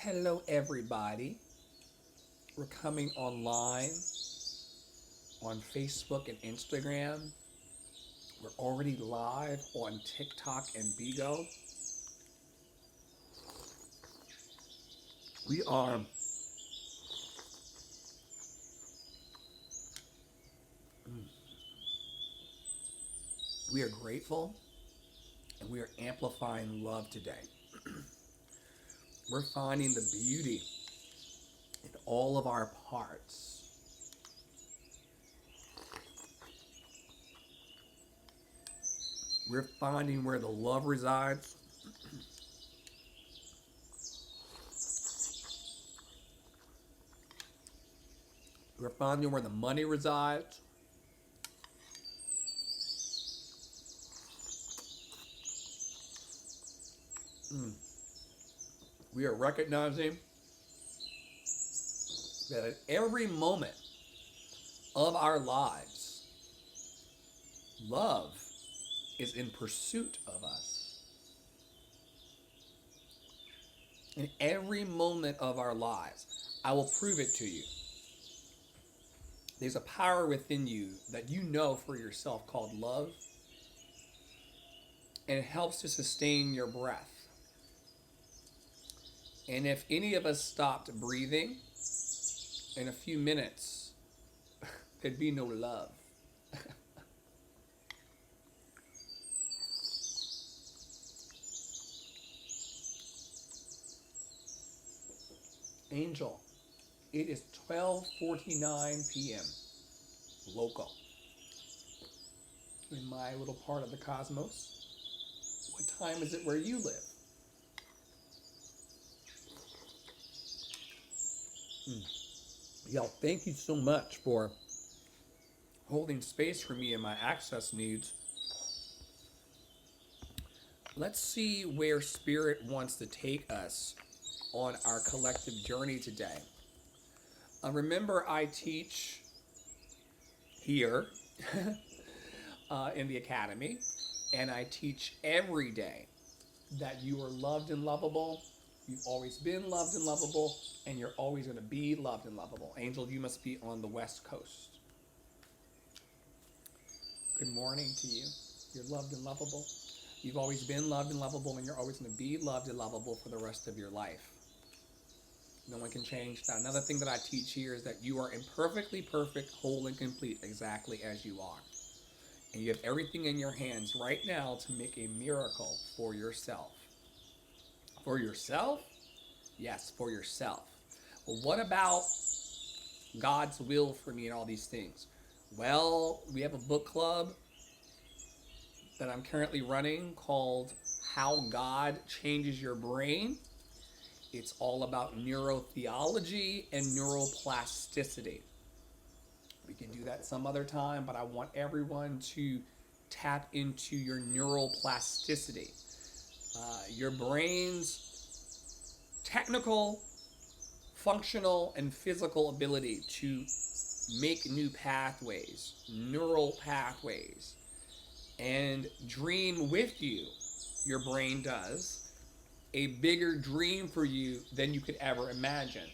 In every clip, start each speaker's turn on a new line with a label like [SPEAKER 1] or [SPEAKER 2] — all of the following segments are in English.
[SPEAKER 1] Hello, everybody. We're coming online on Facebook and Instagram. We're already live on TikTok and Bigo. We are we are grateful and we are amplifying love today. We're finding the beauty in all of our parts. We're finding where the love resides. We're finding where the money resides. We are recognizing that at every moment of our lives, love is in pursuit of us. In every moment of our lives, I will prove it to you. There's a power within you that you know for yourself called love, and it helps to sustain your breath. And if any of us stopped breathing in a few minutes, there'd be no love. Angel, it is 12:49 p.m. local in my little part of the cosmos. What time is it where you live? Y'all, thank you so much for holding space for me and my access needs. Let's see where Spirit wants to take us on our collective journey today. Remember, I teach here in the academy, and I teach every day that you are loved and lovable. You've always been loved and lovable, and you're always going to be loved and lovable. Angel, you must be on the West Coast. Good morning to you. You're loved and lovable. You've always been loved and lovable, and you're always going to be loved and lovable for the rest of your life. No one can change that. Another thing that I teach here is that you are imperfectly perfect, whole, and complete exactly as you are. And you have everything in your hands right now to make a miracle for yourself. For yourself? Yes, for yourself. Well, what about God's will for me and all these things? Well, we have a book club that I'm currently running called How God Changes Your Brain. It's all about neurotheology and neuroplasticity. We can do that some other time, but I want everyone to tap into your neuroplasticity. Your brain's technical, functional, and physical ability to make new pathways, neural pathways, and dream with you, your brain does, a bigger dream for you than you could ever imagine.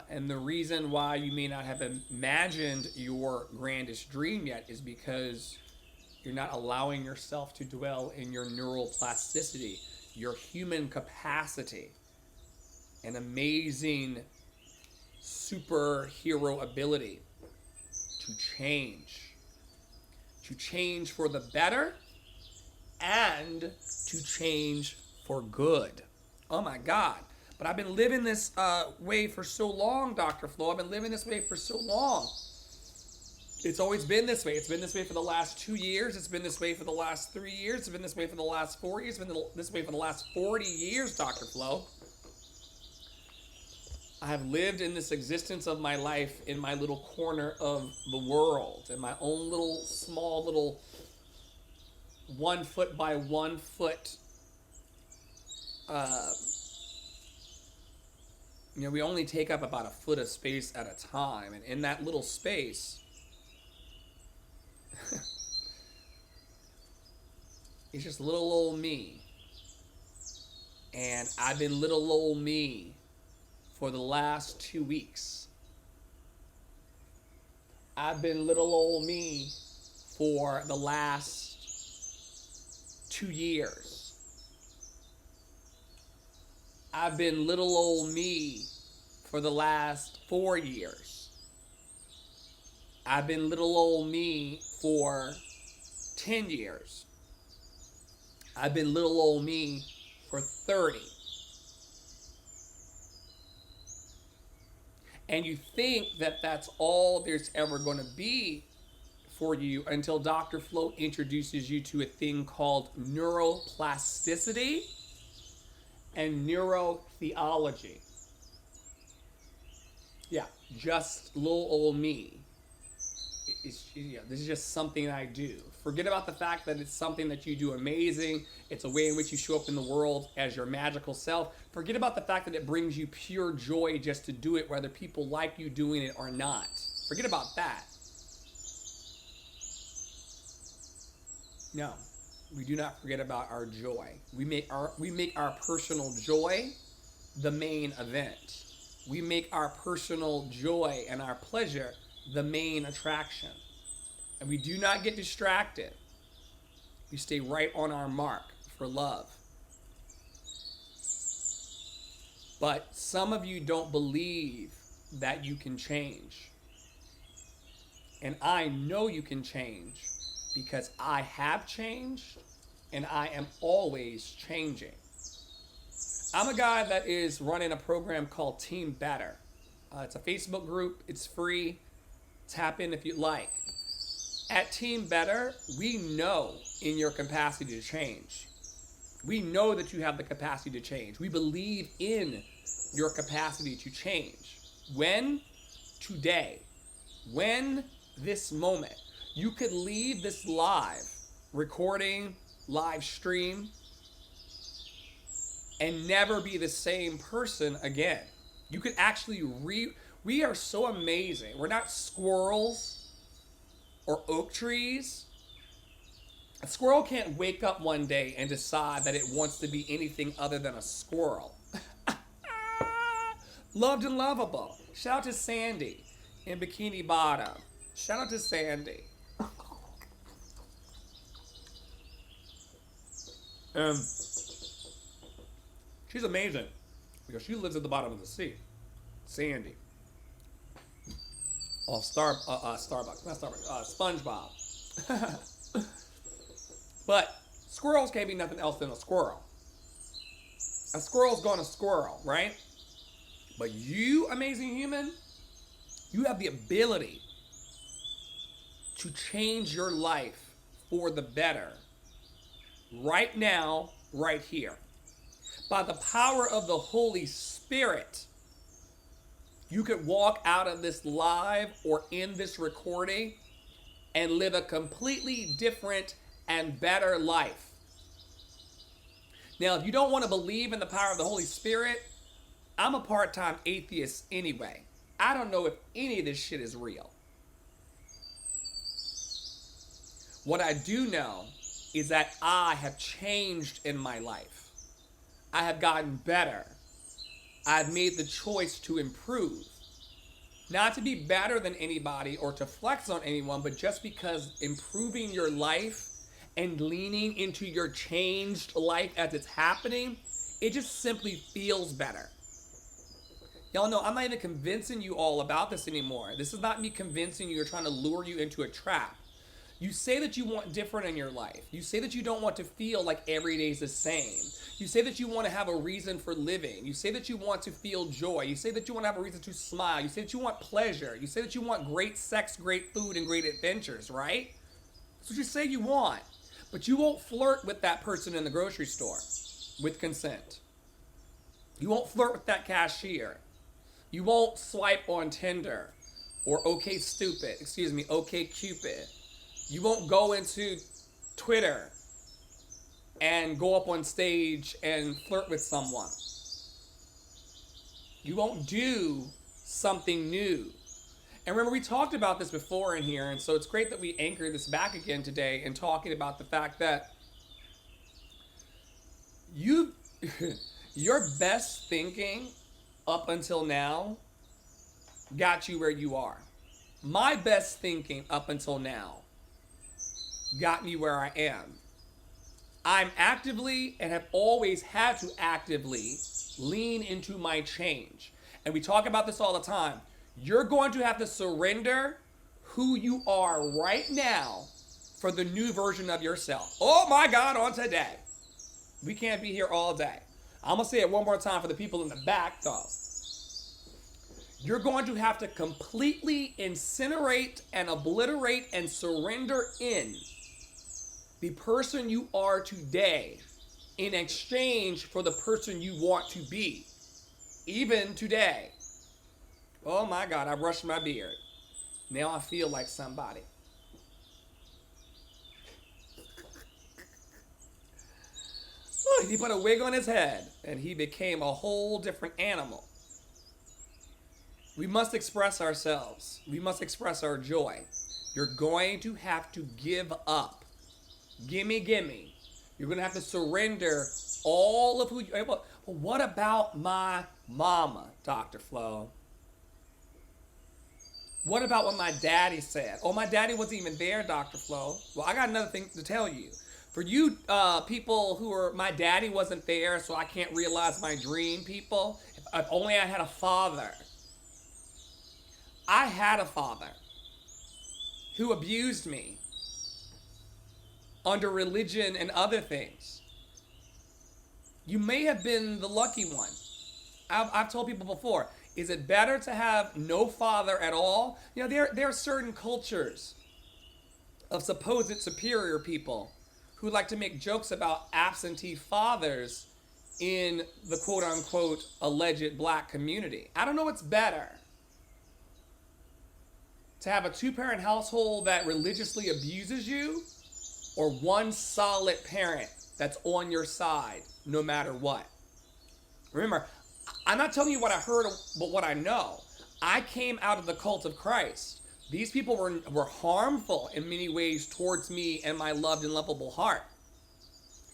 [SPEAKER 1] And the reason why you may not have imagined your grandest dream yet is because you're not allowing yourself to dwell in your neuroplasticity, your human capacity, an amazing superhero ability to change for the better and to change for good. Oh my God. But I've been living this way for so long, Dr. Flo. I've been living this way for so long. It's always been this way. It's been this way for the last 2 years. It's been this way for the last 3 years. It's been this way for the last 4 years. It's been this way for the last 40 years, Dr. Flo. I have lived in this existence of my life in my little corner of the world, in my own little, small little 1 foot by 1 foot. We only take up about a foot of space at a time, and in that little space, It's just little old me. And I've been little old me for the last 2 weeks. I've been little old me for the last 2 years. I've been little old me for the last 4 years. I've been little old me for 10 years. I've been little old me for 30. And you think that that's all there's ever going to be for you until Dr. Flo introduces you to a thing called neuroplasticity and neurotheology. Yeah, just little old me. This is just something I do. Forget about the fact that it's something that you do amazing. It's a way in which you show up in the world as your magical self. Forget about the fact that it brings you pure joy just to do it, whether people like you doing it or not. Forget about that. No, we do not forget about our joy. We make our personal joy the main event. We make our personal joy and our pleasure the main attraction. And we do not get distracted. We stay right on our mark for love. But some of you don't believe that you can change. And I know you can change because I have changed and I am always changing. I'm a guy that is running a program called Team Better. It's a Facebook group. It's free. Tap in if you'd like. At Team Better, we know in your capacity to change. We know that you have the capacity to change. We believe in your capacity to change. When? Today. When? This moment. You could leave this live recording, live stream, and never be the same person again. You could actually we are so amazing. We're not squirrels or oak trees. A squirrel can't wake up one day and decide that it wants to be anything other than a squirrel. Loved and lovable. Shout out to Sandy in Bikini Bottom. Shout out to Sandy. She's amazing because she lives at the bottom of the sea. Sandy. Oh, Starbucks, not Starbucks, SpongeBob. But squirrels can't be nothing else than a squirrel. A squirrel's gone a squirrel, right? But you, amazing human, you have the ability to change your life for the better right now, right here. By the power of the Holy Spirit, you could walk out of this live or in this recording and live a completely different and better life. Now, if you don't want to believe in the power of the Holy Spirit, I'm a part-time atheist anyway. I don't know if any of this shit is real. What I do know is that I have changed in my life. I have gotten better. I've made the choice to improve. Not to be better than anybody or to flex on anyone, but just because improving your life and leaning into your changed life as it's happening, it just simply feels better. Y'all know I'm not even convincing you all about this anymore. This is not me convincing you or trying to lure you into a trap. You say that you want different in your life. You say that you don't want to feel like every day is the same. You say that you want to have a reason for living. You say that you want to feel joy. You say that you want to have a reason to smile. You say that you want pleasure. You say that you want great sex, great food, and great adventures, right? That's what you say you want. But you won't flirt with that person in the grocery store with consent. You won't flirt with that cashier. You won't swipe on Tinder or OkCupid. You won't go into Twitter and go up on stage and flirt with someone. You won't do something new. And remember, we talked about this before in here, and so it's great that we anchor this back again today and talking about the fact that Your best thinking up until now got you where you are. My best thinking up until now got me where I am. I'm actively and have always had to actively lean into my change. And we talk about this all the time. You're going to have to surrender who you are right now for the new version of yourself. Oh my God, on today. We can't be here all day. I'm going to say it one more time for the people in the back, though. You're going to have to completely incinerate and obliterate and surrender in the person you are today in exchange for the person you want to be, even today. Oh my God, I brushed my beard. Now I feel like somebody. He put a wig on his head and he became a whole different animal. We must express ourselves. We must express our joy. You're going to have to give up. Gimme. You're going to have to surrender all of who you are. But what about my mama, Dr. Flo? What about what my daddy said? Oh, my daddy wasn't even there, Dr. Flo. Well, I got another thing to tell you. For you people who are, my daddy wasn't there, so I can't realize my dream, people. If only I had a father. I had a father who abused me under religion and other things. You may have been the lucky one. I've told people before, is it better to have no father at all? You know, there are certain cultures of supposed superior people who like to make jokes about absentee fathers in the quote-unquote alleged black community. I don't know what's better. To have a two-parent household that religiously abuses you, or one solid parent that's on your side no matter what. Remember, I'm not telling you what I heard, but what I know. I came out of the cult of Christ. These people were harmful in many ways towards me and my loved and lovable heart.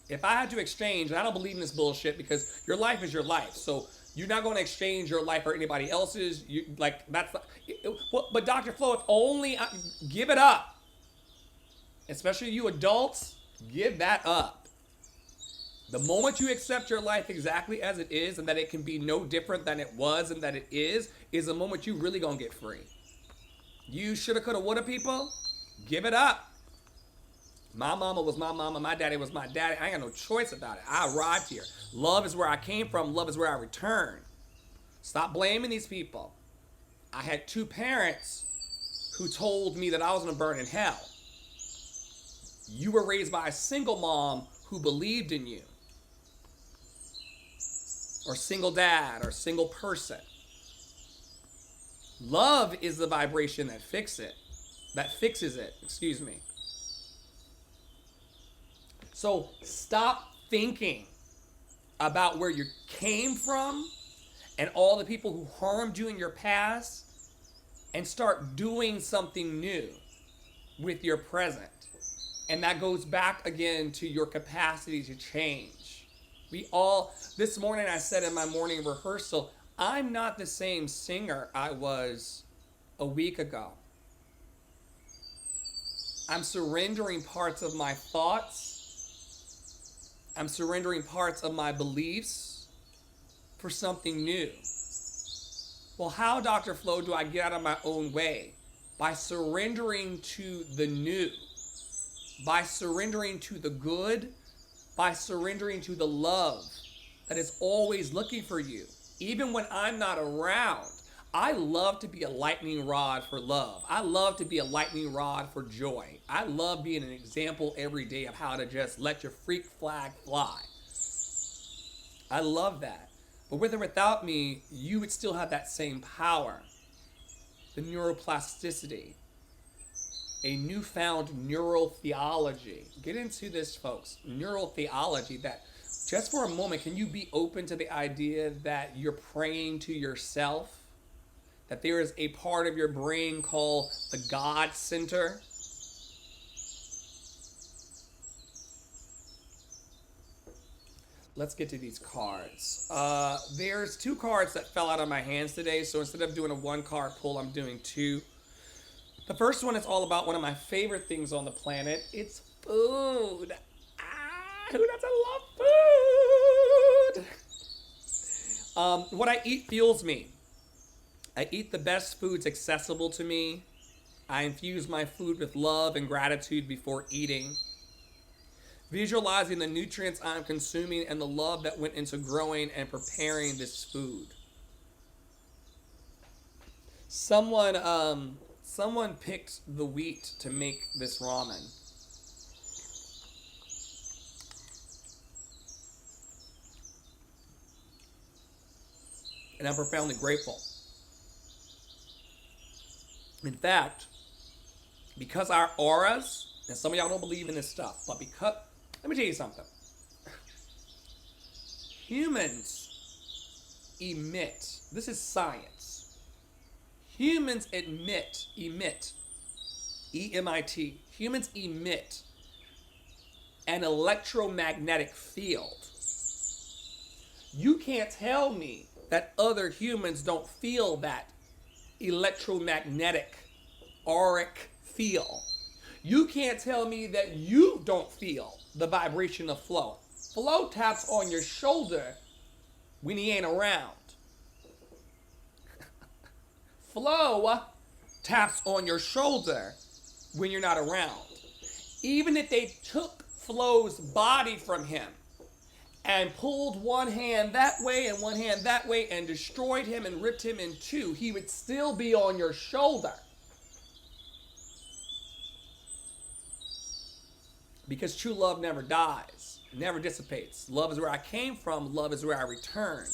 [SPEAKER 1] If I had to exchange, and I don't believe in this bullshit because your life is your life. So you're not going to exchange your life for anybody else's. But Dr. Flo, if only give it up. Especially you adults, give that up. The moment you accept your life exactly as it is and that it can be no different than it was and that it is the moment you really gonna get free. You shoulda, coulda, woulda people, give it up. My mama was my mama, my daddy was my daddy. I ain't got no choice about it. I arrived here. Love is where I came from. Love is where I return. Stop blaming these people. I had two parents who told me that I was gonna burn in hell. You were raised by a single mom who believed in you. Or single dad, or single person. Love is the vibration that fixes it, excuse me. So stop thinking about where you came from and all the people who harmed you in your past and start doing something new with your present. And that goes back again to your capacity to change. This morning I said in my morning rehearsal, I'm not the same singer I was a week ago. I'm surrendering parts of my thoughts. I'm surrendering parts of my beliefs for something new. Well, how, Dr. Flo, do I get out of my own way? By surrendering to the new. By surrendering to the good, by surrendering to the love that is always looking for you. Even when I'm not around, I love to be a lightning rod for love. I love to be a lightning rod for joy. I love being an example every day of how to just let your freak flag fly. I love that. But with or without me, you would still have that same power. The neuroplasticity. A newfound neural theology. Get into this, folks. Neural theology, that just for a moment, can you be open to the idea that you're praying to yourself? That there is a part of your brain called the God Center? let's get to these cards. There's two cards that fell out of my hands today, so instead of doing a one card pull, I'm doing two. The first one is all about one of my favorite things on the planet. It's food. Who doesn't love food? What I eat fuels me. I eat the best foods accessible to me. I infuse my food with love and gratitude before eating. Visualizing the nutrients I'm consuming and the love that went into growing and preparing this food. Someone picked the wheat to make this ramen. And I'm profoundly grateful. In fact, because our auras, and some of y'all don't believe in this stuff, but because, let me tell you something. Humans emit, this is science. Humans emit, E-M-I-T. Humans emit an electromagnetic field. You can't tell me that other humans don't feel that electromagnetic auric feel. You can't tell me that you don't feel the vibration of flow. Flow taps on your shoulder when he ain't around. Flow taps on your shoulder when you're not around. Even if they took Flow's body from him and pulled one hand that way and one hand that way and destroyed him and ripped him in two, he would still be on your shoulder. Because true love never dies, never dissipates. Love is where I came from, love is where I return.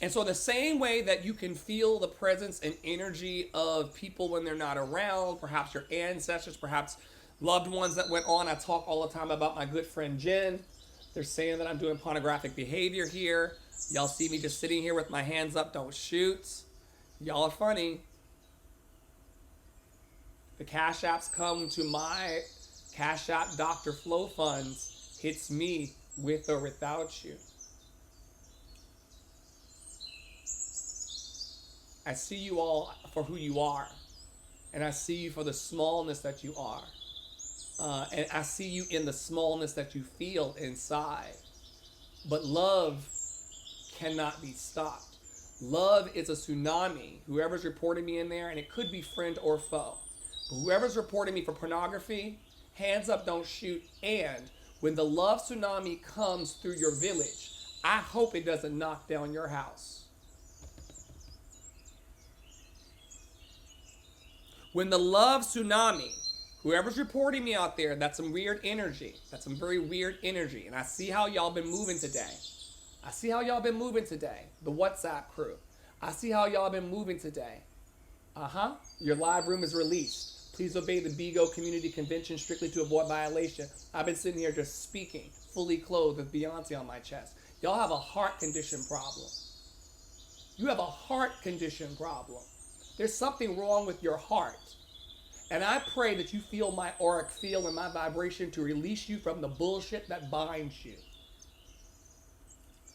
[SPEAKER 1] And so the same way that you can feel the presence and energy of people when they're not around, perhaps your ancestors, perhaps loved ones that went on. I talk all the time about my good friend Jen. They're saying that I'm doing pornographic behavior here. Y'all see me just sitting here with my hands up, don't shoot. Y'all are funny. The Cash Apps come to my Cash App Dr. Flow Funds. Hits me with or without you. I see you all for who you are. And I see you for the smallness that you are. And I see you in the smallness that you feel inside. But love cannot be stopped. Love is a tsunami. Whoever's reporting me in there, and it could be friend or foe. But whoever's reporting me for pornography, hands up, don't shoot. And when the love tsunami comes through your village, I hope it doesn't knock down your house. When the love tsunami, whoever's reporting me out there, that's some weird energy. That's some very weird energy. And I see how y'all been moving today. I see how y'all been moving today. The WhatsApp crew. I see how y'all been moving today. Your live room is released. Please obey the BGO Community Convention strictly to avoid violation. I've been sitting here just speaking, fully clothed with Beyonce on my chest. Y'all have a heart condition problem. You have a heart condition problem. There's something wrong with your heart. And I pray that you feel my auric field and my vibration to release you from the bullshit that binds you.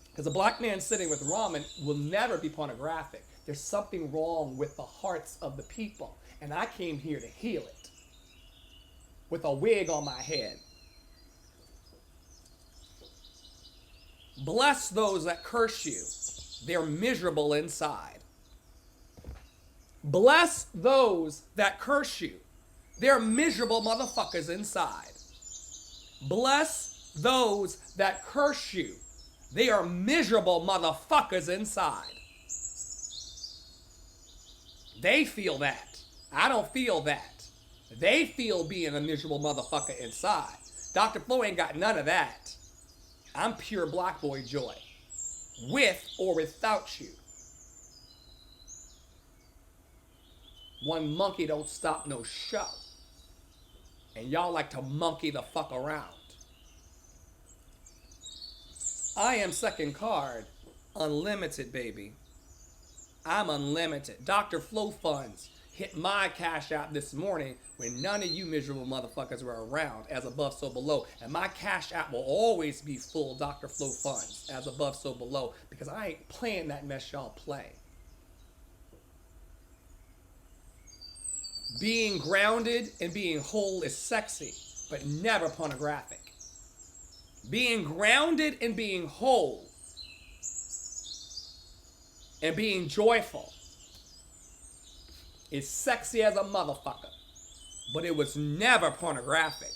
[SPEAKER 1] Because a black man sitting with ramen will never be pornographic. There's something wrong with the hearts of the people. And I came here to heal it. With a wig on my head. Bless those that curse you. They're miserable inside. Bless those that curse you. They're miserable motherfuckers inside. Bless those that curse you. They are miserable motherfuckers inside. They feel that. I don't feel that. They feel being a miserable motherfucker inside. Dr. Flo ain't got none of that. I'm pure black boy joy. With or without you. One monkey don't stop no show. And y'all like to monkey the fuck around. I am second card. Unlimited, baby. I'm unlimited. Dr. Flow Funds. hit my Cash App this morning when none of you miserable motherfuckers were around, as above, so below. And my Cash App will always be full Dr. Flow funds, as above, so below, because I ain't playing that mess y'all play. Being grounded and being whole is sexy, but never pornographic. Being grounded and being whole and being joyful is sexy as a motherfucker, but it was never pornographic.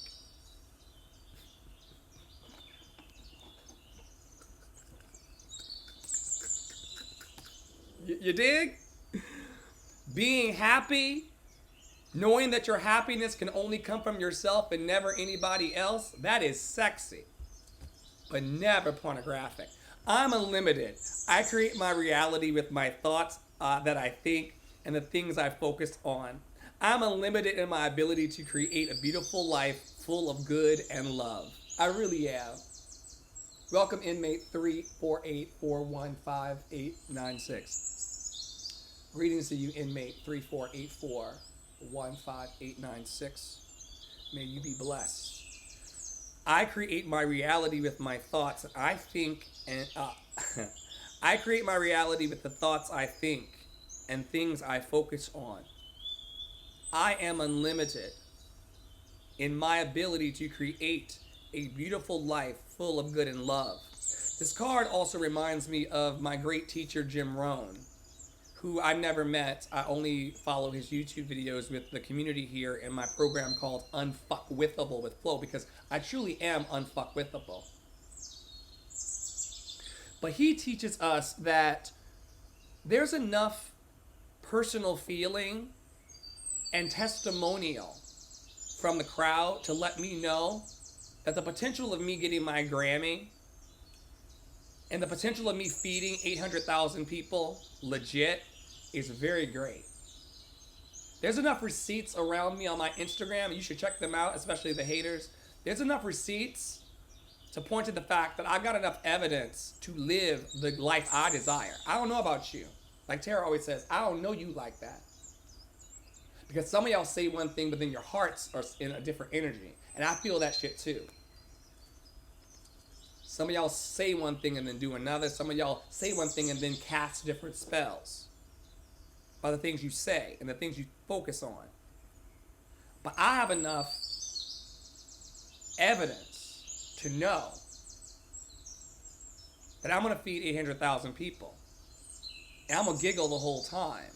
[SPEAKER 1] You dig? Being happy, knowing that your happiness can only come from yourself and never anybody else, that is sexy, but never pornographic. I'm unlimited. I create my reality with my thoughts that I think and the things I focus on. I'm unlimited in my ability to create a beautiful life full of good and love. I really am. Welcome inmate 348415896. Greetings to you, inmate 348415896. May you be blessed. I create my reality with my thoughts. I think and I create my reality with the thoughts I think and things I focus on. I am unlimited in my ability to create a beautiful life full of good and love. This card also reminds me of my great teacher, Jim Rohn, who I never met. I only follow his YouTube videos with the community here in my program called Unfuckwithable with Flow, because I truly am unfuckwithable. But he teaches us that there's enough personal feeling and testimonial from the crowd to let me know that the potential of me getting my Grammy and the potential of me feeding 800,000 people legit is very great. There's enough receipts around me on my Instagram. You should check them out, especially the haters. There's enough receipts to point to the fact that I've got enough evidence to live the life I desire. I don't know about you. Like Tara always says, I don't know you like that. Because some of y'all say one thing, but then your hearts are in a different energy. And I feel that shit too. Some of y'all say one thing and then do another. Some of y'all say one thing and then cast different spells by the things you say and the things you focus on. But I have enough evidence to know that I'm going to feed 800,000 people. And I'm going to giggle the whole time.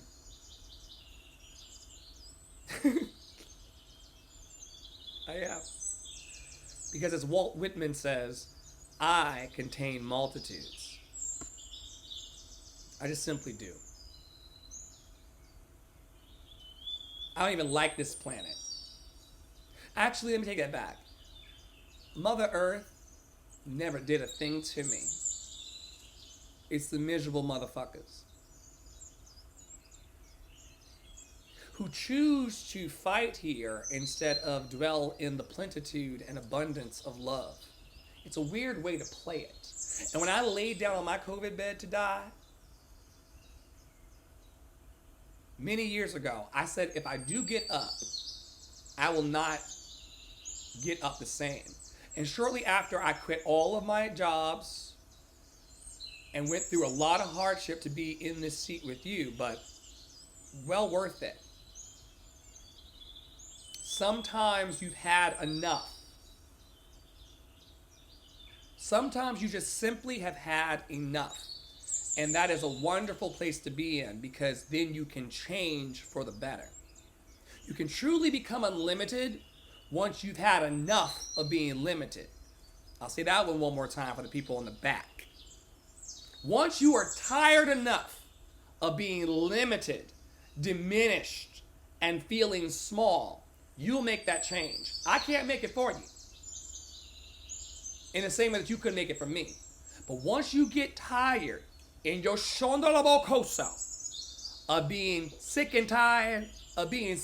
[SPEAKER 1] I am. Because as Walt Whitman says, I contain multitudes. I just simply do. I don't even like this planet. Actually, let me take that back. Mother Earth never did a thing to me. It's the miserable motherfuckers who choose to fight here instead of dwell in the plenitude and abundance of love. It's a weird way to play it. And when I laid down on my COVID bed to die, many years ago, I said, if I do get up, I will not get up the same. And shortly after, I quit all of my jobs and went through a lot of hardship to be in this seat with you, but well worth it. Sometimes you've had enough. Sometimes you just simply have had enough. And that is a wonderful place to be in, because then you can change for the better. You can truly become unlimited once you've had enough of being limited. I'll say that one more time for the people in the back. Once you are tired enough of being limited, diminished, and feeling small, you'll make that change. I can't make it for you. In the same way that you couldn't make it for me. But once you get tired in your shondalabokoso of being sick and tired, of being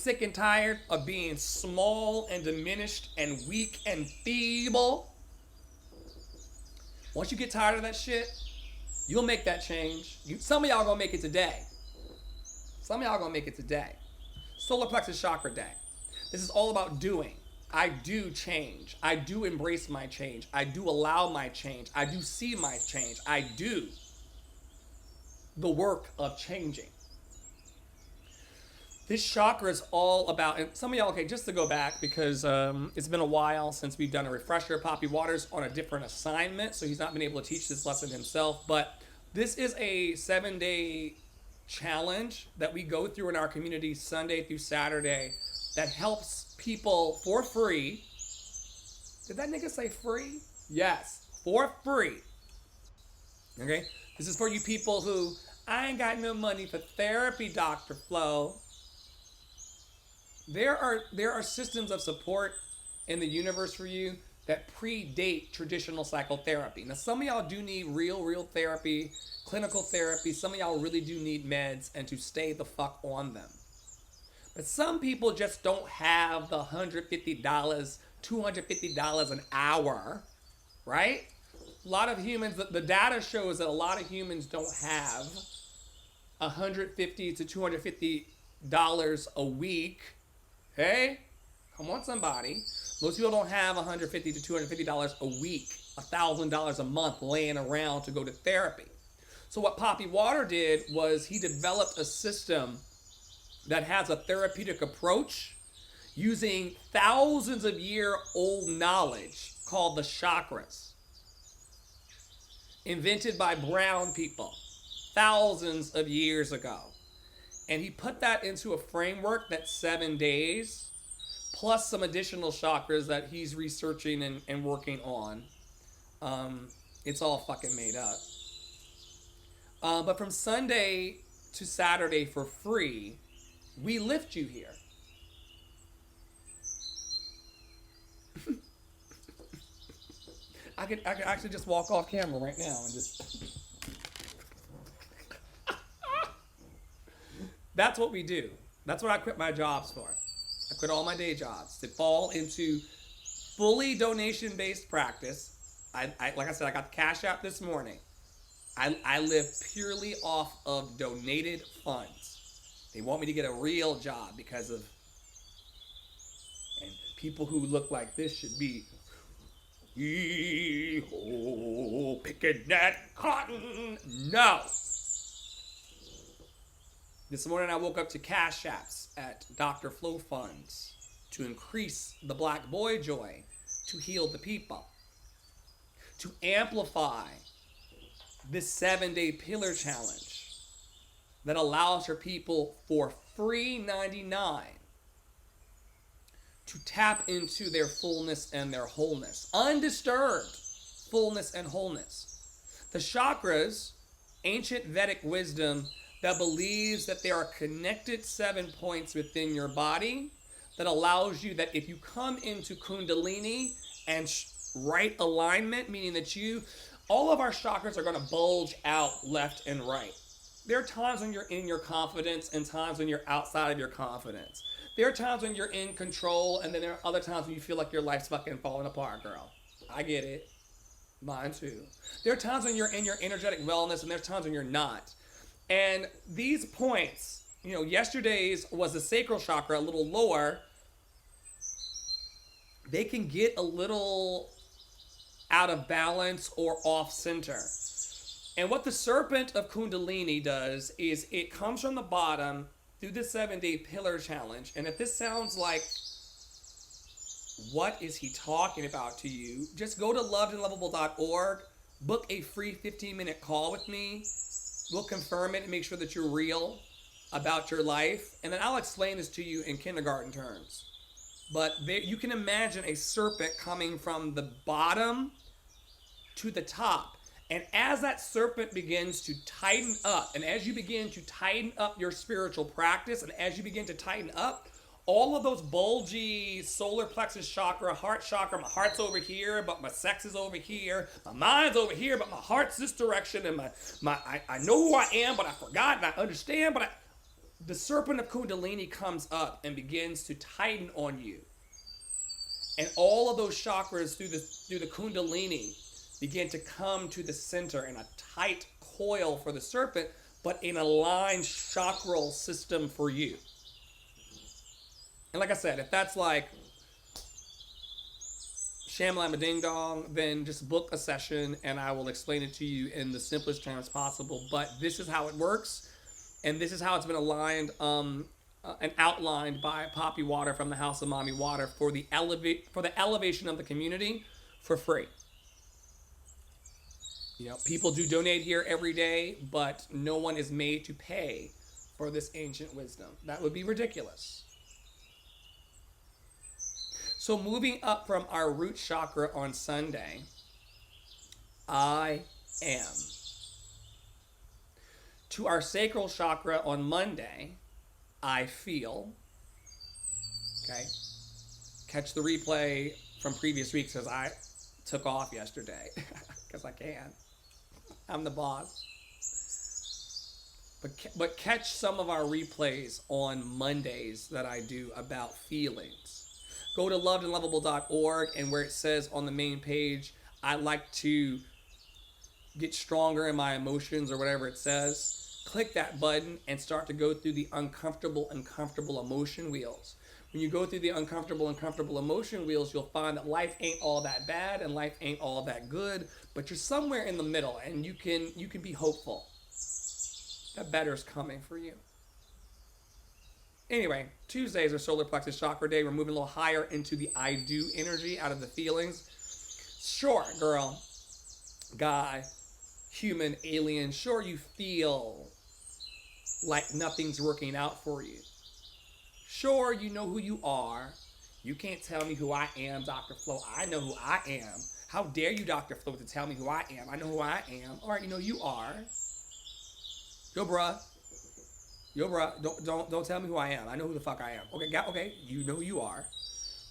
[SPEAKER 1] small and diminished and weak and feeble, once you get tired of that shit, you'll make that change. Some of y'all gonna make it today. Some of y'all gonna make it today. Solar plexus chakra day. This is all about doing. I do change. I do embrace my change. I do allow my change. I do see my change. I do the work of changing. This chakra is all about, and some of y'all, okay, just to go back, because it's been a while since we've done a refresher. Poppy Waters on a different assignment, so he's not been able to teach this lesson himself. But this is a 7-day challenge that we go through in our community Sunday through Saturday that helps people for free. Did that nigga say free? Yes, for free. Okay? This is for you people who, I ain't got no money for therapy, Dr. Flo. There are systems of support in the universe for you that predate traditional psychotherapy. Now, some of y'all do need real therapy, clinical therapy. Some of y'all really do need meds and to stay the fuck on them. But some people just don't have the $150, $250 an hour, right? A lot of humans, the data shows that a lot of humans don't have $150 to $250 a week. Hey, come on, somebody. Most people don't have $150 to $250 a week, $1,000 a month laying around to go to therapy. So what Poppy Water did was he developed a system that has a therapeutic approach using thousands of year old knowledge called the chakras, invented by brown people thousands of years ago. And he put that into a framework that's 7 days, plus some additional chakras that he's researching and working on. It's all fucking made up. But from Sunday to Saturday for free, we lift you here. I could actually just walk off camera right now and just... That's what we do. That's what I quit my jobs for. I quit all my day jobs to fall into fully donation-based practice. I like I said, I got the cash out this morning. I live purely off of donated funds. They want me to get a real job because of, and people who look like this should be, picking that cotton. No. This morning I woke up to cash apps at Dr. Flo Funds to increase the Black Boy Joy, to heal the people, to amplify this 7-day pillar challenge that allows for people for free 99 to tap into their fullness and their wholeness. Undisturbed fullness and wholeness. The chakras, ancient Vedic wisdom that believes that there are connected 7 points within your body that allows you that if you come into Kundalini and right alignment, meaning that all of our chakras are going to bulge out left and right. There are times when you're in your confidence and times when you're outside of your confidence. There are times when you're in control, and then there are other times when you feel like your life's fucking falling apart, girl. I get it. Mine too. There are times when you're in your energetic wellness, and there's times when you're not. And these points, yesterday's was the sacral chakra, a little lower. They can get a little out of balance or off center. And what the serpent of Kundalini does is it comes from the bottom through the 7-day pillar challenge. And if this sounds like, what is he talking about to you? Just go to lovedandlovable.org, book a free 15-minute call with me. We'll confirm it and make sure that you're real about your life. And then I'll explain this to you in kindergarten terms. But you can imagine a serpent coming from the bottom to the top. And as that serpent begins to tighten up, and as you begin to tighten up your spiritual practice, and as you begin to tighten up, all of those bulgy solar plexus chakra, heart chakra, my heart's over here, but my sex is over here, my mind's over here, but my heart's this direction, and I know who I am, but I forgot, and I understand, but the serpent of Kundalini comes up and begins to tighten on you. And all of those chakras through the Kundalini begin to come to the center in a tight coil for the serpent, but in a aligned chakral system for you. And like I said, if that's like Shamalama Ding Dong, then just book a session and I will explain it to you in the simplest terms possible. But this is how it works, and this is how it's been aligned and outlined by Poppy Water from the House of Mommy Water for the elevation of the community for free. You know, people do donate here every day, but no one is made to pay for this ancient wisdom. That would be ridiculous. So moving up from our root chakra on Sunday, I am. To our sacral chakra on Monday, I feel. Okay. Catch the replay from previous weeks as I took off yesterday because I can. I'm the boss. But catch some of our replays on Mondays that I do about feelings. Go to lovedandlovable.org, and where it says on the main page, I like to get stronger in my emotions or whatever it says, click that button and start to go through the uncomfortable and comfortable emotion wheels. When you go through the uncomfortable and comfortable emotion wheels, you'll find that life ain't all that bad and life ain't all that good, but you're somewhere in the middle, and you can be hopeful that better's coming for you. Anyway, Tuesdays are solar plexus chakra day. We're moving a little higher into the I do energy out of the feelings. Sure, girl, guy, human, alien, sure you feel like nothing's working out for you. Sure, you know who you are. You can't tell me who I am, Dr. Flo. I know who I am. How dare you, Dr. Flo, to tell me who I am? I know who I am. All right, you know you are. Yo, bruh, don't tell me who I am. I know who the fuck I am. Okay, you know who you are.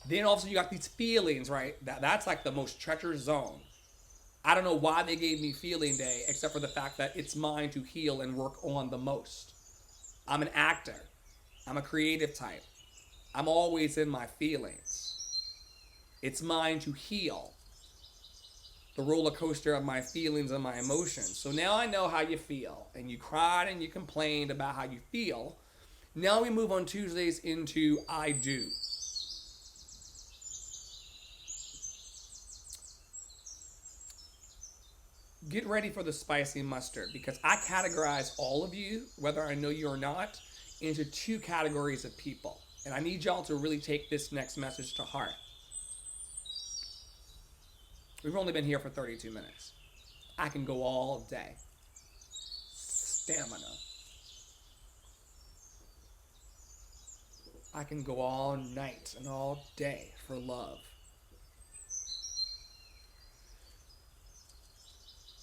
[SPEAKER 1] Then all of a sudden you got these feelings, right? That's like the most treacherous zone. I don't know why they gave me feeling day, except for the fact that it's mine to heal and work on the most. I'm an actor. I'm a creative type. I'm always in my feelings. It's mine to heal the roller coaster of my feelings and my emotions. So now I know how you feel. And you cried and you complained about how you feel. Now we move on Tuesdays into I do. Get ready for the spicy mustard, because I categorize all of you, whether I know you or not, into two categories of people. And I need y'all to really take this next message to heart. We've only been here for 32 minutes. I can go all day. Stamina. I can go all night and all day for love.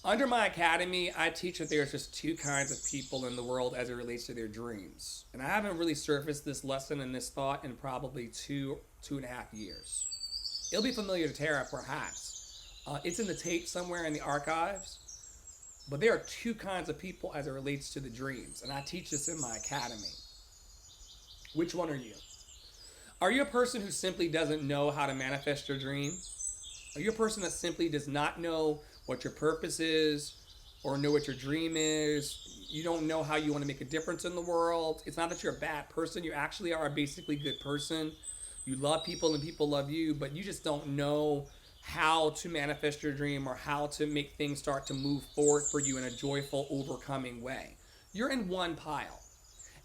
[SPEAKER 1] Under my academy, I teach that there's just two kinds of people in the world as it relates to their dreams. And I haven't really surfaced this lesson and this thought in probably two and a half years. It'll be familiar to Tara, perhaps. It's in the tape somewhere in the archives. But there are two kinds of people as it relates to the dreams. And I teach this in my academy. Which one are you? Are you a person who simply doesn't know how to manifest your dream? Are you a person that simply does not know what your purpose is or know what your dream is? You don't know how you want to make a difference in the world. It's not that you're a bad person. You actually are a basically good person. You love people and people love you, but you just don't know how to manifest your dream or how to make things start to move forward for you in a joyful, overcoming way. You're in one pile.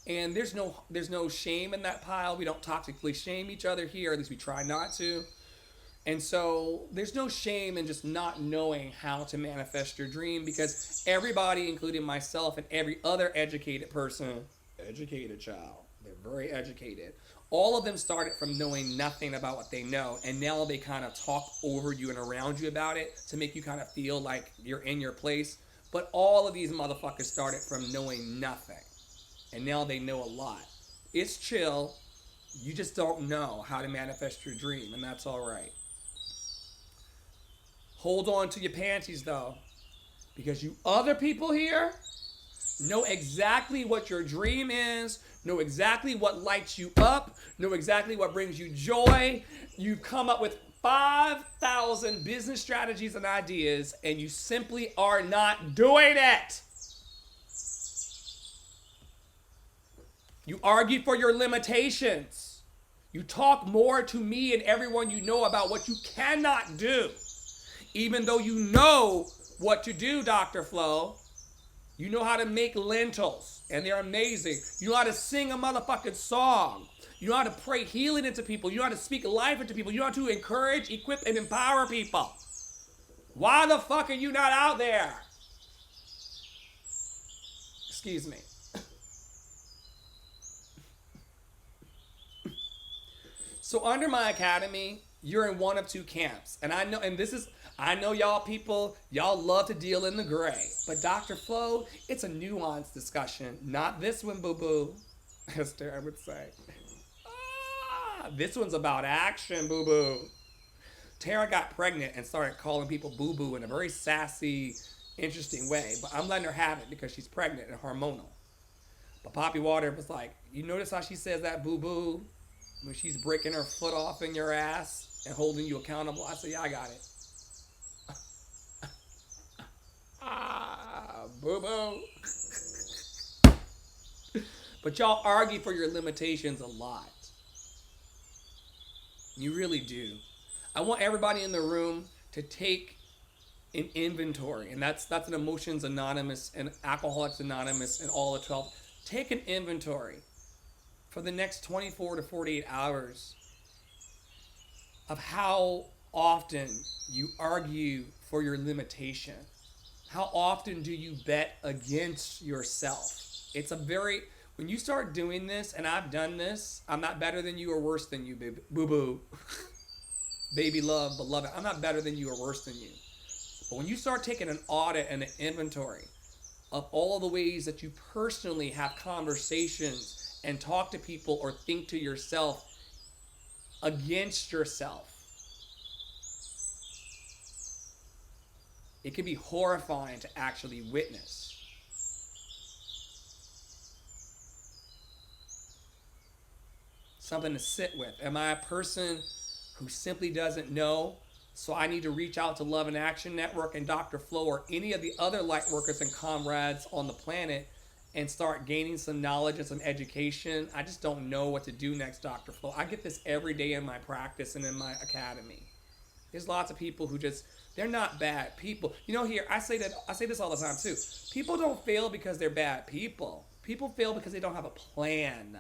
[SPEAKER 1] And there's no shame in that pile. We don't toxically shame each other here, at least we try not to. And so there's no shame in just not knowing how to manifest your dream, because everybody, including myself and every other educated person, educated child, they're very educated, all of them started from knowing nothing about what they know, and now they kind of talk over you and around you about it to make you kind of feel like you're in your place. But all of these motherfuckers started from knowing nothing, and now they know a lot. It's chill. You just don't know how to manifest your dream, and that's all right. Hold on to your panties, though, because you other people here know exactly what your dream is, know exactly what lights you up, know exactly what brings you joy. You've come up with 5,000 business strategies and ideas, and you simply are not doing it. You argue for your limitations. You talk more to me and everyone you know about what you cannot do. Even though you know what to do, Dr. Flo. You know how to make lentils, and they're amazing. You know how to sing a motherfucking song. You know how to pray healing into people. You know how to speak life into people. You know how to encourage, equip, and empower people. Why the fuck are you not out there? Excuse me. So under my academy, you're in one of two camps. And I know y'all people, y'all love to deal in the gray. But Dr. Flo, it's a nuanced discussion. Not this one, boo-boo, as Tara would say. This one's about action, boo-boo. Tara got pregnant and started calling people boo-boo in a very sassy, interesting way. But I'm letting her have it because she's pregnant and hormonal. But Poppy Water was like, you notice how she says that boo-boo? When she's breaking her foot off in your ass and holding you accountable. I said, yeah, I got it. Boo-boo. But y'all argue for your limitations a lot. You really do. I want everybody in the room to take an inventory. And that's an Emotions Anonymous and Alcoholics Anonymous and all the 12. Take an inventory for the next 24 to 48 hours of how often you argue for your limitation. How often do you bet against yourself? When you start doing this, and I've done this, I'm not better than you or worse than you, boo-boo. Baby love, beloved. I'm not better than you or worse than you. But when you start taking an audit and an inventory of all the ways that you personally have conversations and talk to people or think to yourself against yourself, it can be horrifying to actually witness. Something to sit with. Am I a person who simply doesn't know? So I need to reach out to Love and Action Network and Dr. Flo or any of the other light workers and comrades on the planet and start gaining some knowledge and some education. I just don't know what to do next, Dr. Flo. I get this every day in my practice and in my academy. There's lots of people who they're not bad people. You know, here, I say this all the time too. People don't fail because they're bad people. People fail because they don't have a plan.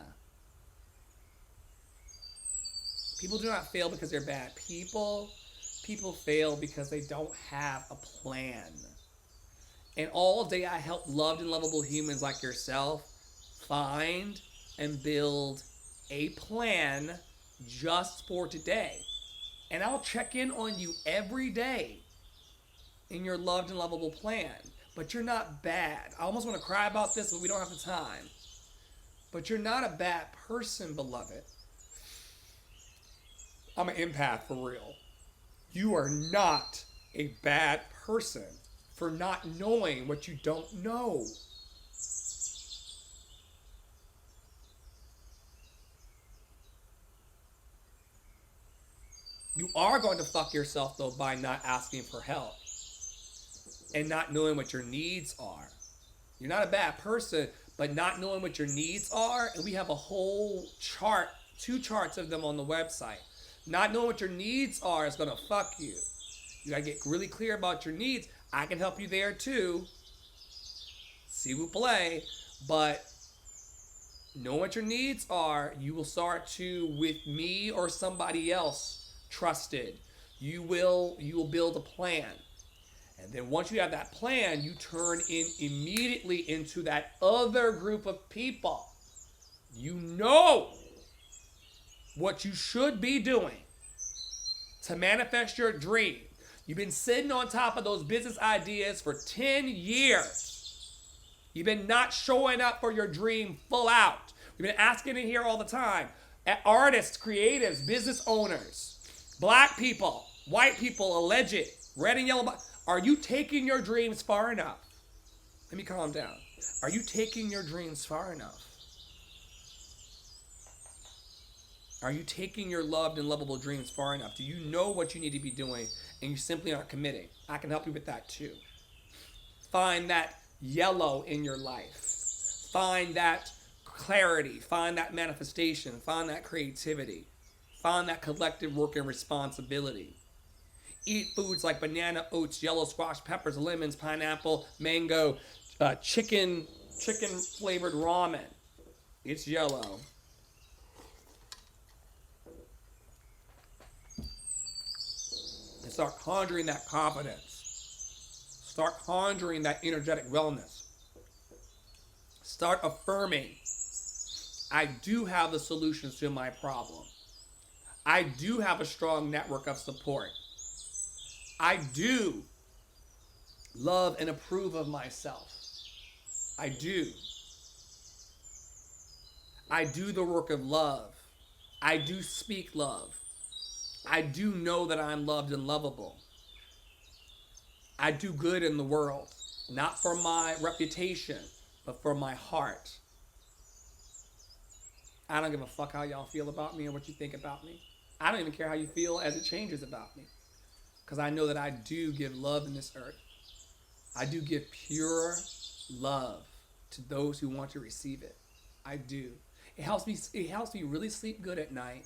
[SPEAKER 1] People do not fail because they're bad people. People fail because they don't have a plan. And all day I help loved and lovable humans like yourself find and build a plan just for today. And I'll check in on you every day in your loved and lovable plan. But you're not bad. I almost want to cry about this, but we don't have the time. But you're not a bad person, beloved. I'm an empath for real. You are not a bad person for not knowing what you don't know. You are going to fuck yourself though by not asking for help and not knowing what your needs are. You're not a bad person, but not knowing what your needs are, and we have a whole chart, 2 charts of them on the website. Not knowing what your needs are is going to fuck you. You got to get really clear about your needs. I can help you there too. See vous plaît. But knowing what your needs are, you will start to, with me or somebody else trusted, you will build a plan. And then once you have that plan, you turn in immediately into that other group of people. You know what you should be doing to manifest your dream. You've been sitting on top of those business ideas for 10 years. You've been not showing up for your dream full out. We've been asking in here all the time. Artists, creatives, business owners, black people, white people, alleged, red and yellow. Are you taking your dreams far enough? Let me calm down. Are you taking your dreams far enough? Are you taking your loved and lovable dreams far enough? Do you know what you need to be doing and you simply aren't committing? I can help you with that too. Find that yellow in your life. Find that clarity. Find that manifestation. Find that creativity. Find that collective work and responsibility. Eat foods like banana, oats, yellow squash, peppers, lemons, pineapple, mango, chicken flavored ramen. It's yellow. And start conjuring that confidence. Start conjuring that energetic wellness. Start affirming, I do have the solutions to my problem. I do have a strong network of support. I do love and approve of myself. I do. I do the work of love. I do speak love. I do know that I'm loved and lovable. I do good in the world, not for my reputation, but for my heart. I don't give a fuck how y'all feel about me and what you think about me. I don't even care how you feel as it changes about me. Because I know that I do give love in this earth. I do give pure love to those who want to receive it. I do. It helps me really sleep good at night.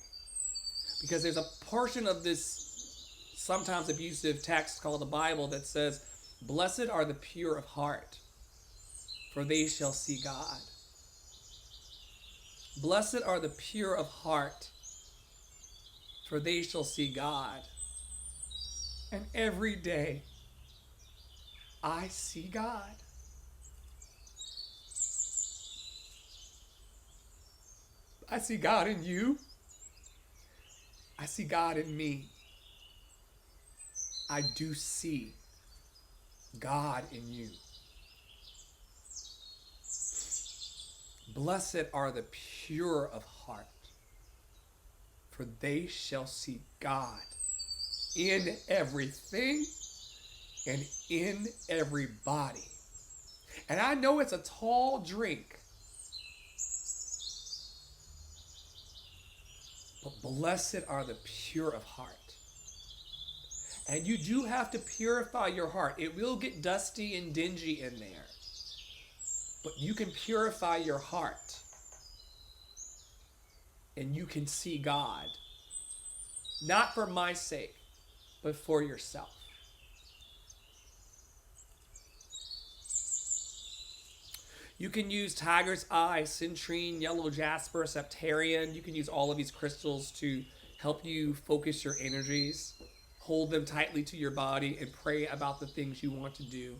[SPEAKER 1] Because there's a portion of this sometimes abusive text called the Bible that says, blessed are the pure of heart, for they shall see God. Blessed are the pure of heart, for they shall see God. And every day, I see God. I see God in you. I see God in me. I do see God in you. Blessed are the pure of heart, for they shall see God in everything and in everybody. And I know it's a tall drink, but blessed are the pure of heart. And you do have to purify your heart. It will get dusty and dingy in there. But you can purify your heart. And you can see God. Not for my sake, but for yourself. You can use tiger's eye, citrine, yellow jasper, septarian. You can use all of these crystals to help you focus your energies. Hold them tightly to your body and pray about the things you want to do.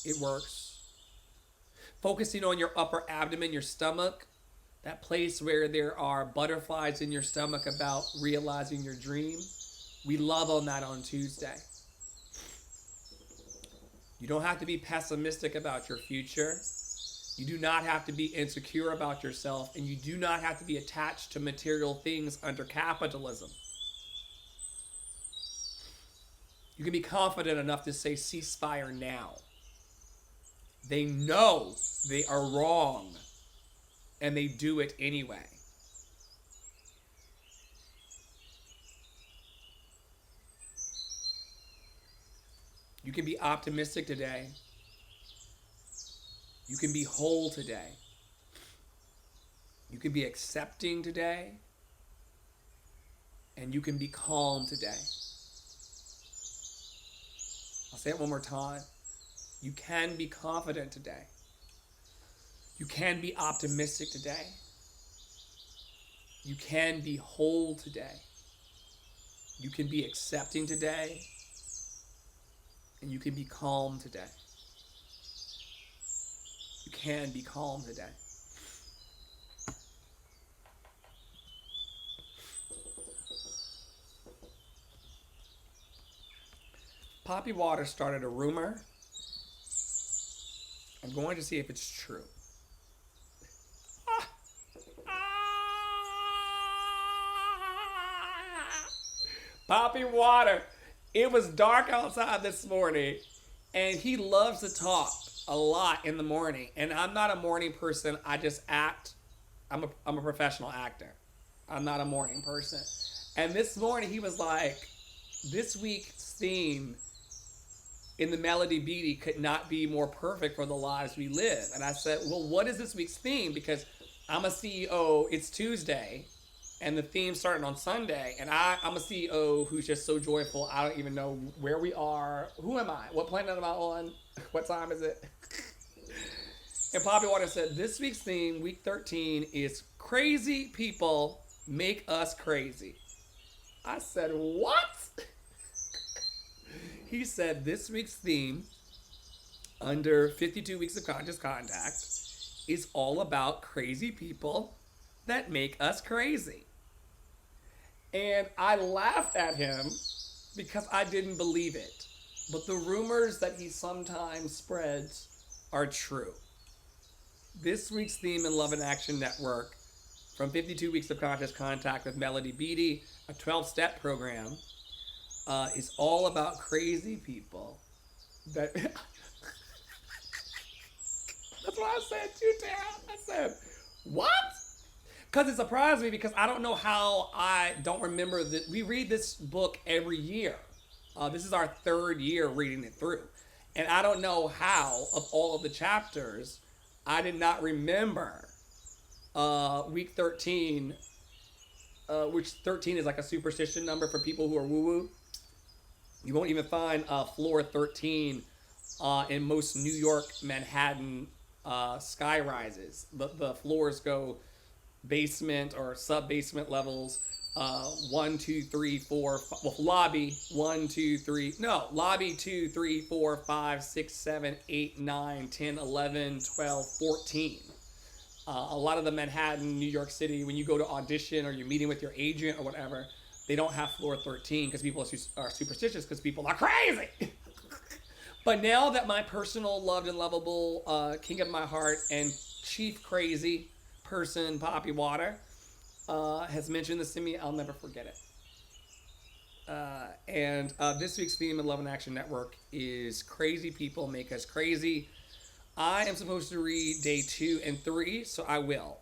[SPEAKER 1] It works. Focusing on your upper abdomen, your stomach, that place where there are butterflies in your stomach about realizing your dream. We love on that on Tuesday. You don't have to be pessimistic about your future. You do not have to be insecure about yourself, and you do not have to be attached to material things under capitalism. You can be confident enough to say ceasefire now. They know they are wrong, and they do it anyway. You can be optimistic today. You can be whole today. You can be accepting today. And you can be calm today. I'll say it one more time. You can be confident today. You can be optimistic today. You can be whole today. You can be accepting today. And you can be calm today. You can be calm today. Poppy Water started a rumor. I'm going to see if it's true. Poppy Water. It was dark outside this morning, and he loves to talk a lot in the morning. And I'm not a morning person. I just act. I'm a professional actor. I'm not a morning person. And this morning he was like, this week's theme in the Melody Beatty could not be more perfect for the lives we live. And I said, well, what is this week's theme? Because I'm a CEO. It's Tuesday. And the theme started on Sunday, and I'm a CEO who's just so joyful. I don't even know where we are. Who am I? What planet am I on? What time is it? And Poppy Water said, this week's theme, week 13, is crazy people make us crazy. I said, what? He said, this week's theme, under 52 weeks of conscious contact, is all about crazy people that make us crazy. And I laughed at him because I didn't believe it. But the rumors that he sometimes spreads are true. This week's theme in Love and Action Network, from 52 Weeks of Conscious Contact with Melody Beattie, a 12-step program, is all about crazy people that... That's what I said too, Tam. I said, what? Because it surprised me because I don't know how I don't remember that. We read this book every year. This is our third year reading it through. And I don't know how, of all of the chapters, I did not remember week 13, which 13 is like a superstition number for people who are woo-woo. You won't even find floor 13 in most New York, Manhattan sky rises. The floors go basement or sub-basement levels. 1, 2, 3, 4, well, lobby, 1, 2, 3, no, lobby 2, 3, 4, 5, 6, 7, 8, 9, 10, 11, 12, 14. A lot of the Manhattan, New York City, when you go to audition or you're meeting with your agent or whatever, they don't have floor 13 because people are superstitious because people are crazy. But now that my personal loved and lovable king of my heart and chief crazy person, Poppy Water, has mentioned this to me, I'll never forget it. And this week's theme in Love and Action Network is crazy people make us crazy. I am supposed to read day 2 and 3, so I will.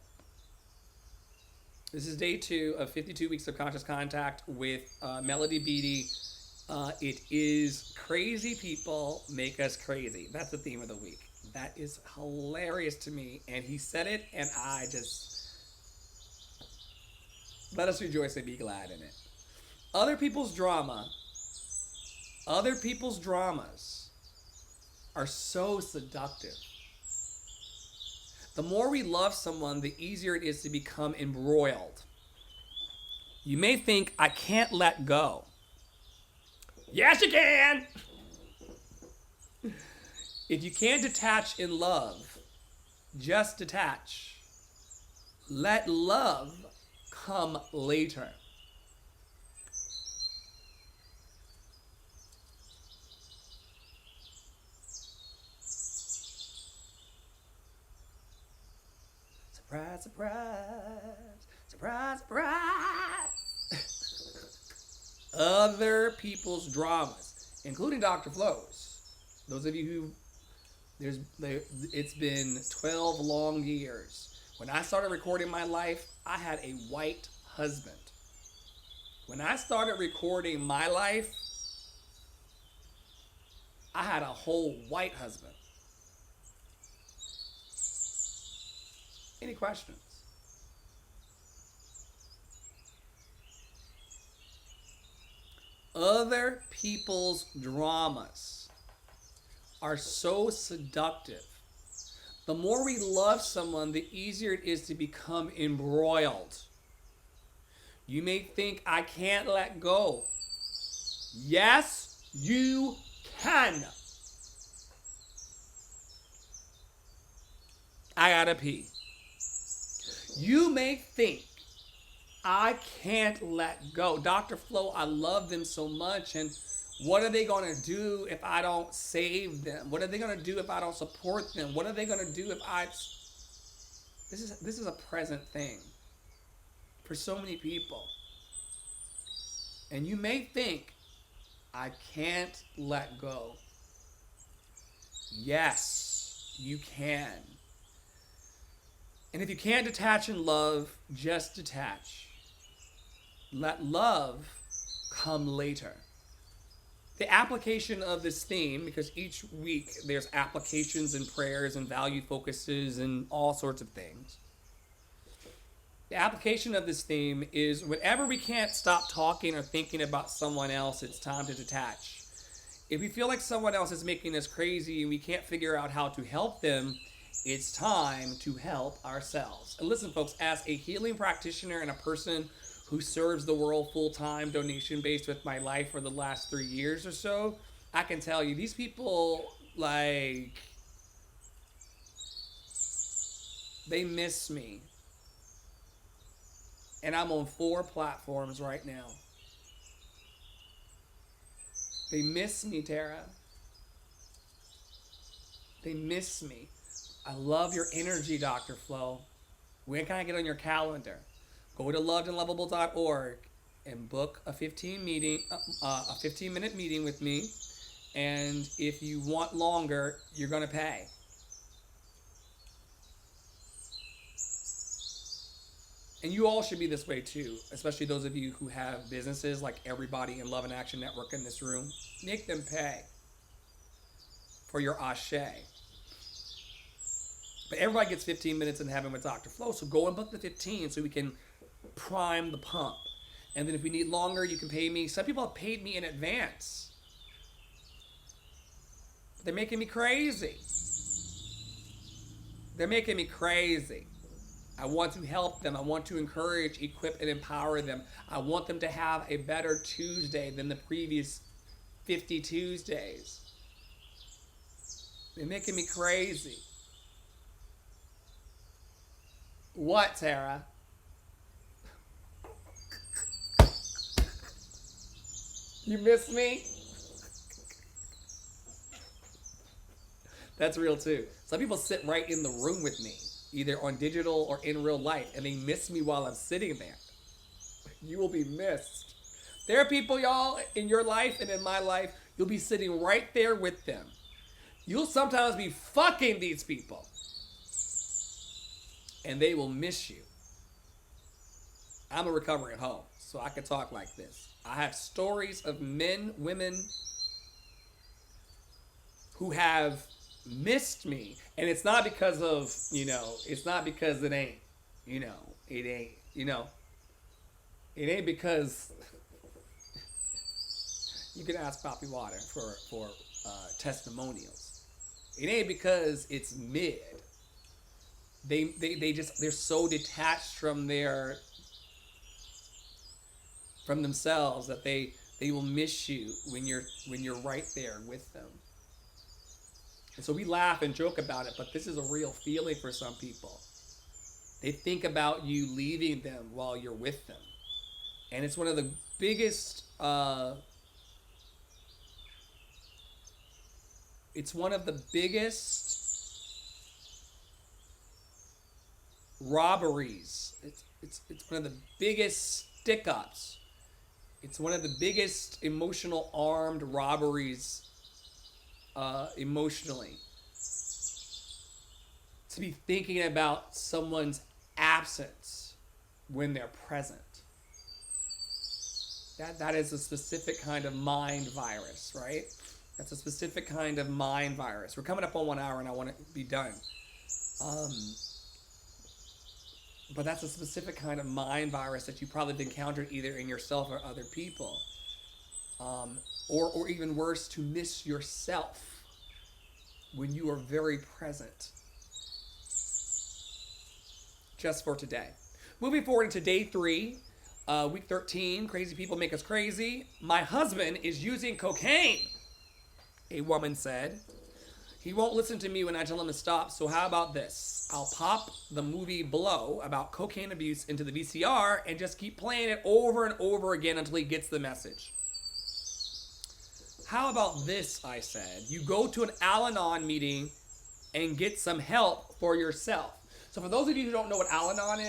[SPEAKER 1] This is day 2 of 52 Weeks of Conscious Contact with Melody Beattie. It is crazy people make us crazy. That's the theme of the week. That is hilarious to me. And he said it, and I just... Let us rejoice and be glad in it. Other people's dramas are so seductive. The more we love someone, the easier it is to become embroiled. You may think, I can't let go. Yes, you can! If you can't detach in love, just detach. Let love come later. Surprise, surprise, surprise, surprise. Other people's dramas, including Dr. Flo's. Those of you who, it's been 12 long years. When I started recording my life, I had a white husband. When I started recording my life, I had a whole white husband. Any questions? Other people's dramas are so seductive. The more we love someone, the easier it is to become embroiled. You may think, I can't let go. Yes, you can. I gotta pee. You may think, I can't let go. Dr. Flo, I love them so much, and what are they going to do if I don't save them? What are they going to do if I don't support them? What are they going to do if I... This is a present thing for so many people. And you may think, I can't let go. Yes, you can. And if you can't detach in love, just detach. Let love come later. The application of this theme, because each week there's applications and prayers and value focuses and all sorts of things. The application of this theme is whenever we can't stop talking or thinking about someone else, it's time to detach. If we feel like someone else is making us crazy and we can't figure out how to help them, it's time to help ourselves. And listen, folks, as a healing practitioner and a person who serves the world full time, donation based with my life for the last 3 years or so, I can tell you these people, like, they miss me. And I'm on 4 platforms right now. They miss me, Tara. They miss me. I love your energy, Dr. Flo. When can I get on your calendar? Go to lovedandlovable.org and book a 15-minute meeting with me. And if you want longer, you're going to pay. And you all should be this way too, especially those of you who have businesses like everybody in Love and Action Network in this room. Make them pay for your ashe. But everybody gets 15 minutes in heaven with Dr. Flo, so go and book the 15 so we can prime the pump. And then if we need longer, you can pay me. Some people have paid me in advance. But they're making me crazy. They're making me crazy. I want to help them. I want to encourage, equip, and empower them. I want them to have a better Tuesday than the previous 50 Tuesdays. They're making me crazy. What, Tara? You miss me? That's real too. Some people sit right in the room with me, either on digital or in real life, and they miss me while I'm sitting there. You will be missed. There are people, y'all, in your life and in my life, you'll be sitting right there with them. You'll sometimes be fucking these people, and they will miss you. I'm a recovering hoe, so I can talk like this. I have stories of men, women who have missed me, and it's not because of, it's not because it ain't, it ain't because you can ask Poppy Water for testimonials. It ain't because it's mid. They're so detached from themselves that they will miss you when you're right there with them. And so we laugh and joke about it, but this is a real feeling for some people. They think about you leaving them while you're with them. And it's one of the biggest robberies. It's one of the biggest stick-ups. It's one of the biggest emotional armed robberies emotionally. To be thinking about someone's absence when they're present. That is a specific kind of mind virus, right? That's a specific kind of mind virus. We're coming up on 1 hour and I want to be done. But that's a specific kind of mind virus that you probably have encountered either in yourself or other people. Or even worse, to miss yourself when you are very present. Just for today. Moving forward into day 3, week 13, crazy people make us crazy. My husband is using cocaine, a woman said. He won't listen to me when I tell him to stop, so how about this? I'll pop the movie Blow about cocaine abuse into the VCR and just keep playing it over and over again until he gets the message. How about this, I said. You go to an Al-Anon meeting and get some help for yourself. So for those of you who don't know what Al-Anon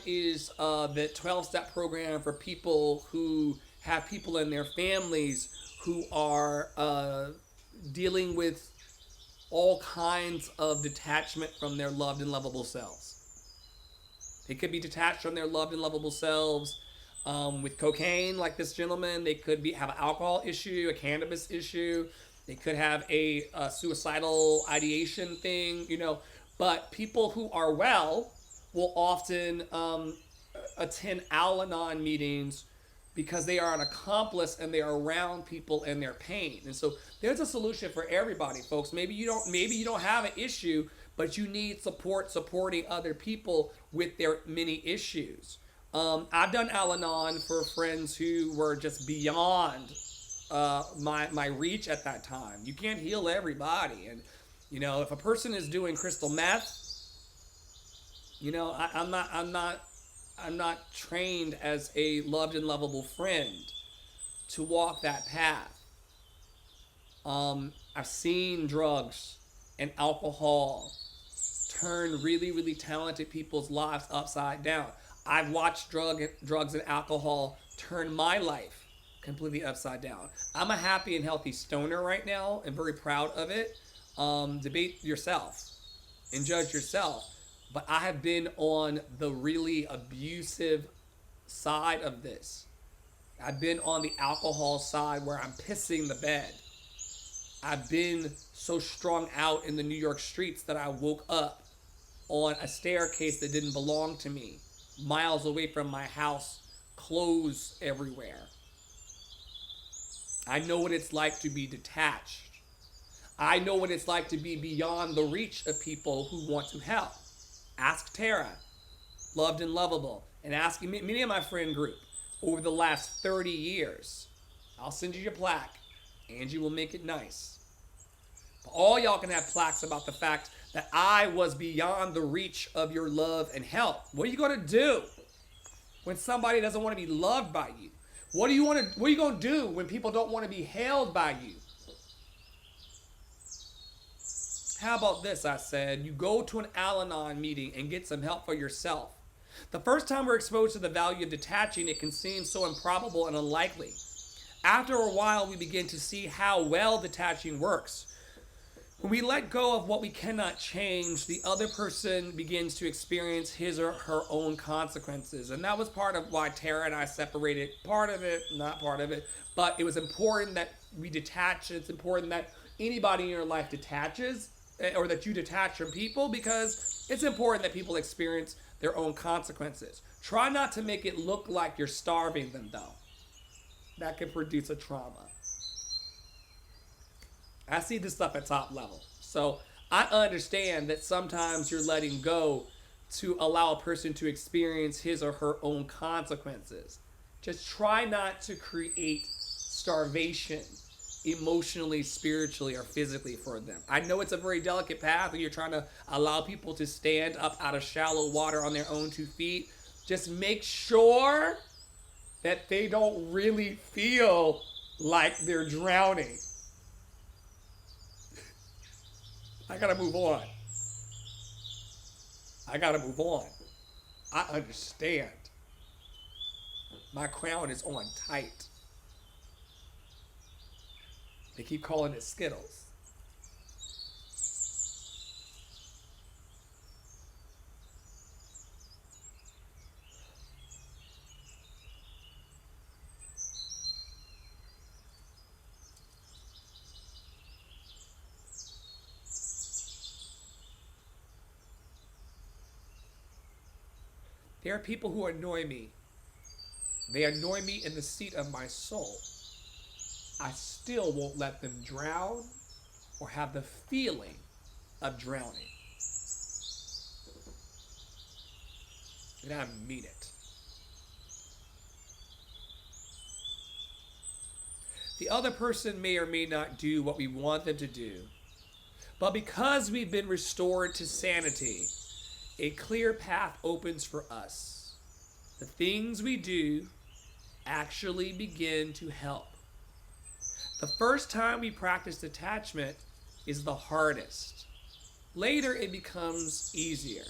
[SPEAKER 1] is the 12-step program for people who have people in their families who are dealing with all kinds of detachment from their loved and lovable selves. They could be detached from their loved and lovable selves with cocaine, like this gentleman. They could have an alcohol issue, a cannabis issue. They could have a suicidal ideation thing, But people who are well will often attend Al-Anon meetings because they are an accomplice and they are around people in their pain. And so there's a solution for everybody, folks. Maybe you don't have an issue, but you need support supporting other people with their many issues. I've done Al-Anon for friends who were just beyond my reach at that time. You can't heal everybody, and if a person is doing crystal meth, I'm not trained as a loved and lovable friend to walk that path. I've seen drugs and alcohol turn really, really talented people's lives upside down. I've watched drugs and alcohol turn my life completely upside down. I'm a happy and healthy stoner right now and very proud of it. Debate yourself and judge yourself. But I have been on the really abusive side of this. I've been on the alcohol side where I'm pissing the bed. I've been so strung out in the New York streets that I woke up on a staircase that didn't belong to me, miles away from my house, clothes everywhere. I know what it's like to be detached. I know what it's like to be beyond the reach of people who want to help. Ask Tara, loved and lovable, and ask many of my friend group over the last 30 years. I'll send you your plaque. Angie will make it nice. But all y'all can have plaques about the fact that I was beyond the reach of your love and help. What are you going to do when somebody doesn't want to be loved by you? What are you going to do when people don't want to be held by you? How about this, I said, you go to an Al-Anon meeting and get some help for yourself. The first time we're exposed to the value of detaching, it can seem so improbable and unlikely. After a while, we begin to see how well detaching works. When we let go of what we cannot change, the other person begins to experience his or her own consequences. And that was part of why Tara and I separated. Part of it, not part of it. But it was important that we detach. It's important that anybody in your life detaches, or that you detach from people, because it's important that people experience their own consequences. Try not to make it look like you're starving them, though. That can produce a trauma. I see this stuff at top level. So I understand that sometimes you're letting go to allow a person to experience his or her own consequences. Just try not to create starvation emotionally, spiritually, or physically for them. I know it's a very delicate path and you're trying to allow people to stand up out of shallow water on their own 2 feet. Just make sure that they don't really feel like they're drowning. I gotta move on. I understand. My crown is on tight. They keep calling it Skittles. There are people who annoy me. They annoy me in the seat of my soul. I still won't let them drown or have the feeling of drowning. And I mean it. The other person may or may not do what we want them to do, but because we've been restored to sanity, a clear path opens for us. The things we do actually begin to help. The first time we practice detachment is the hardest. Later, it becomes easier.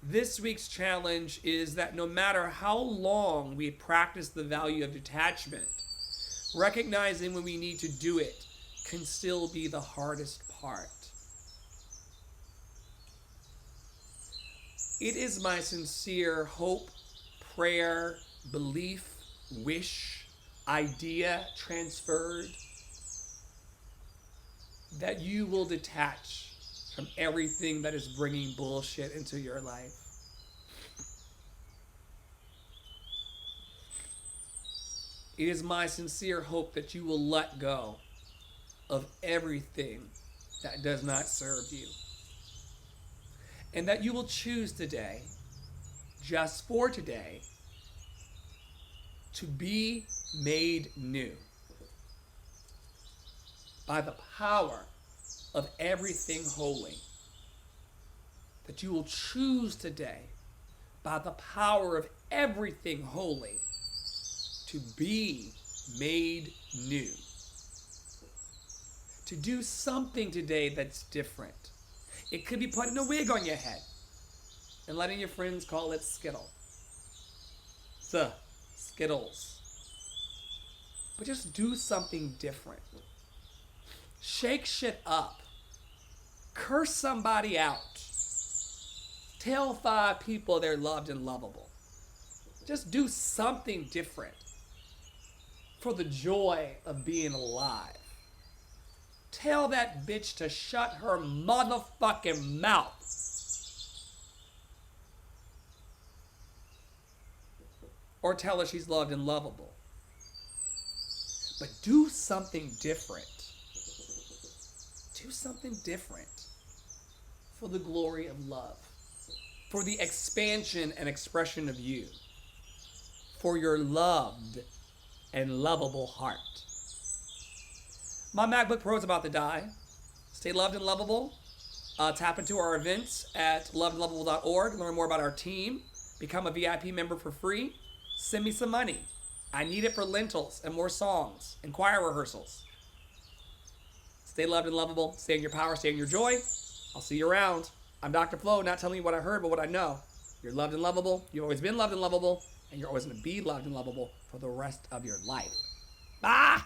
[SPEAKER 1] This week's challenge is that no matter how long we practice the value of detachment, recognizing when we need to do it can still be the hardest part. It is my sincere hope, prayer, belief, wish, idea transferred that you will detach from everything that is bringing bullshit into your life. It is my sincere hope that you will let go of everything that does not serve you. And that you will choose today, just for today, to be made new by the power of everything holy. That you will choose today, by the power of everything holy, to be made new. To do something today that's different. It could be putting a wig on your head and letting your friends call it Skittle. The Skittles. But just do something different. Shake shit up. Curse somebody out. Tell 5 people they're loved and lovable. Just do something different for the joy of being alive. Tell that bitch to shut her motherfucking mouth. Or tell her she's loved and lovable. But do something different. Do something different for the glory of love. For the expansion and expression of you. For your loved and lovable heart. My MacBook Pro is about to die. Stay loved and lovable. Tap into our events at lovedandlovable.org. Learn more about our team. Become a VIP member for free. Send me some money. I need it for lentils and more songs and choir rehearsals. Stay loved and lovable. Stay in your power. Stay in your joy. I'll see you around. I'm Dr. Flo, not telling you what I heard, but what I know. You're loved and lovable. You've always been loved and lovable. And you're always going to be loved and lovable for the rest of your life. Bye!